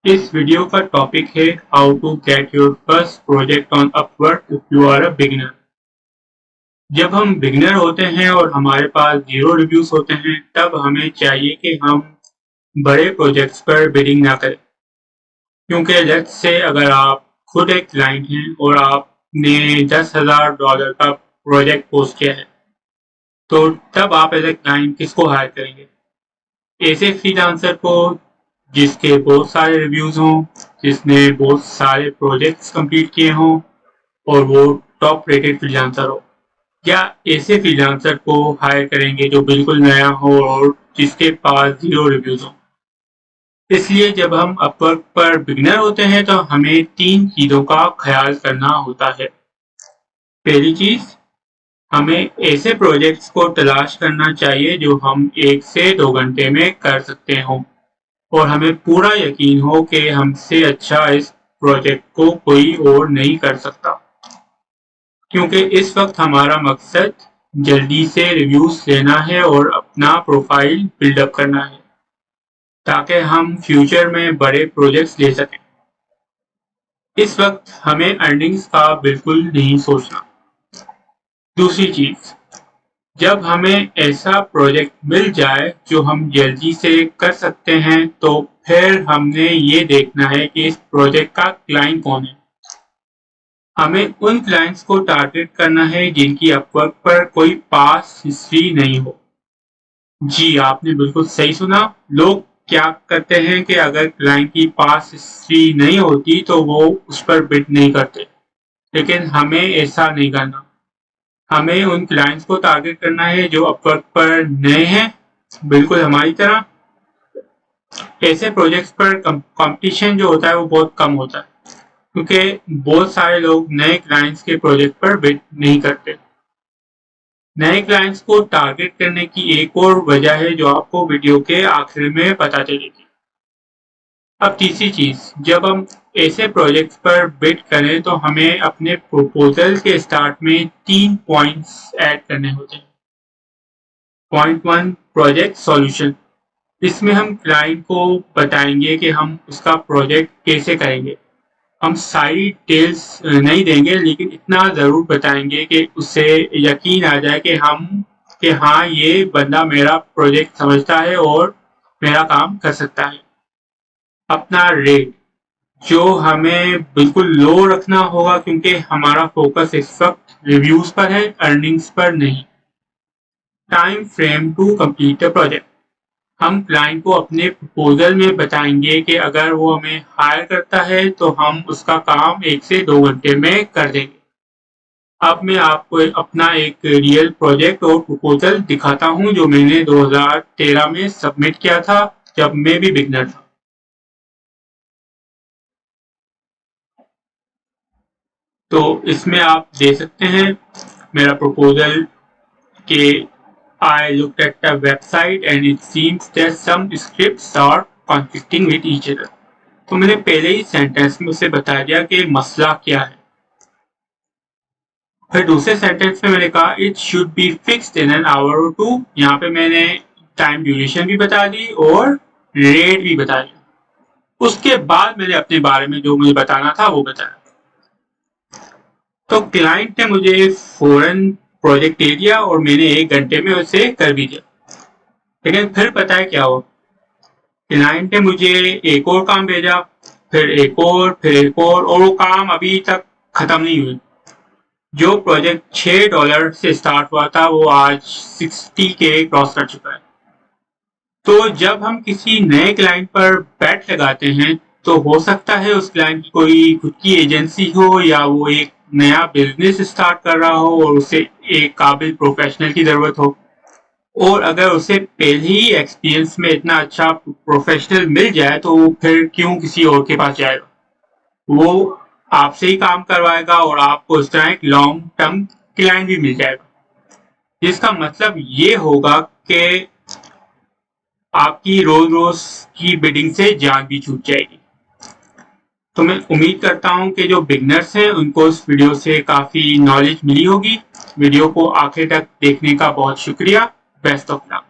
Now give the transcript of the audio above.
इस वीडियो का टॉपिक है how to get your first project on Upwork if you are a beginner. जब हम बिगिनर होते हैं और हमारे पास जीरो रिव्यूज होते हैं, तब हमें चाहिए कि हम बड़े प्रोजेक्ट्स पर बिडिंग ना करें। क्योंकि लेट्स से अगर आप खुद एक क्लाइंट हैं और आपने $10,000 का प्रोजेक्ट पोस्ट किया है, तो तब आप एज ए क्लाइंट किसको हायर करेंगे? ऐसे फ्रीलांसर को जिसके बहुत सारे रिव्यूज हों, जिसने बहुत सारे प्रोजेक्ट्स कंप्लीट किए हों और वो टॉप रेटेड फ्रीलांसर हो, या ऐसे फ्रीलांसर को हायर करेंगे जो बिल्कुल नया हो और जिसके पास जीरो रिव्यूज हो। इसलिए जब हम अपवर्क पर बिगिनर होते हैं तो हमें 3 चीजों का ख्याल करना होता है। पहली चीज, हमें ऐसे प्रोजेक्ट्स को तलाश करना चाहिए जो हम 1 से 2 घंटे में कर सकते हों और हमें पूरा यकीन हो कि हमसे अच्छा इस प्रोजेक्ट को कोई और नहीं कर सकता। क्योंकि इस वक्त हमारा मकसद जल्दी से रिव्यूज लेना है और अपना प्रोफाइल बिल्डअप करना है, ताकि हम फ्यूचर में बड़े प्रोजेक्ट्स ले सकें। इस वक्त हमें अर्निंग्स का बिल्कुल नहीं सोचना। दूसरी चीज, जब हमें ऐसा प्रोजेक्ट मिल जाए जो हम जल्दी से कर सकते हैं, तो फिर हमने ये देखना है कि इस प्रोजेक्ट का क्लाइंट कौन है। हमें उन क्लाइंट्स को टारगेट करना है जिनकी अपवर्क पर कोई पास हिस्ट्री नहीं हो। जी, आपने बिल्कुल सही सुना। लोग क्या करते हैं कि अगर क्लाइंट की पास हिस्ट्री नहीं होती तो वो उस पर बिड नहीं करते, लेकिन हमें ऐसा नहीं करना। हमें उन क्लाइंट्स को टारगेट करना है जो अपवर्क पर नए हैं, बिल्कुल हमारी तरह। ऐसे प्रोजेक्ट्स पर कंपटीशन जो होता है वो बहुत कम होता है, क्योंकि बहुत सारे लोग नए क्लाइंट्स के प्रोजेक्ट पर बिड नहीं करते। नए क्लाइंट्स को टारगेट करने की एक और वजह है जो आपको वीडियो के आखिर में पता चलेगी। अब तीसरी चीज, जब हम ऐसे प्रोजेक्ट्स पर बिड करें तो हमें अपने प्रपोजल के स्टार्ट में 3 पॉइंट्स ऐड करने होते हैं। Point 1, project solution. इसमें हम क्लाइंट को बताएंगे कि हम उसका प्रोजेक्ट कैसे करेंगे। हम सारी डिटेल्स नहीं देंगे, लेकिन इतना जरूर बताएंगे कि उसे यकीन आ जाए कि हाँ, ये बंदा मेरा प्रोजेक्ट समझता है और मेरा काम कर सकता है। अपना रेट जो हमें बिल्कुल लो रखना होगा, क्योंकि हमारा फोकस इस वक्त रिव्यूज पर है, अर्निंग्स पर नहीं। Time frame to complete the project. हम क्लाइंट को अपने प्रपोजल में बताएंगे कि अगर वो हमें हायर करता है तो हम उसका काम 1 से 2 घंटे में कर देंगे। अब मैं आपको अपना एक रियल प्रोजेक्ट और प्रपोजल दिखाता हूं जो मैंने 2013 में सबमिट किया था, जब मैं भी बिगनर था। तो इसमें आप देख सकते हैं मेरा प्रपोजल के I looked at the website and it seems that some scripts are conflicting with each other. तो मैंने पहले ही सेंटेंस में उसे बता दिया कि मसला क्या है। फिर दूसरे सेंटेंस में मैंने कहा it should be fixed in an hour और 2। यहाँ पे मैंने टाइम ड्यूरेशन भी बता दी और रेट भी बता दिया। उसके बाद मैंने अपने बारे में जो मुझे बताना था वो बताया। तो क्लाइंट ने मुझे फौरन प्रोजेक्ट दे दिया और मैंने 1 घंटे में उसे कर भी दिया। लेकिन फिर पता है क्या हुआ? क्लाइंट ने मुझे एक और काम भेजा, फिर एक और वो काम अभी तक खत्म नहीं हुई। जो प्रोजेक्ट $6 से स्टार्ट हुआ था वो आज 60 के क्रॉस कर चुका है। तो जब हम किसी नए क्लाइंट पर बैट लगाते हैं तो हो सकता है उस क्लाइंट की कोई खुद की एजेंसी हो या वो एक नया बिजनेस स्टार्ट कर रहा हो और उसे एक काबिल प्रोफेशनल की जरूरत हो। और अगर उसे पहले ही एक्सपीरियंस में इतना अच्छा प्रोफेशनल मिल जाए तो वो फिर क्यों किसी और के पास जाएगा? वो आपसे ही काम करवाएगा और आपको इस तरह एक लॉन्ग टर्म क्लाइंट भी मिल जाएगा, जिसका मतलब ये होगा कि आपकी रोज रोज की बिडिंग से जान भी छूट जाएगी। तो मैं उम्मीद करता हूं कि जो बिगनर्स हैं उनको इस वीडियो से काफी नॉलेज मिली होगी। वीडियो को आखिर तक देखने का बहुत शुक्रिया। Best of luck.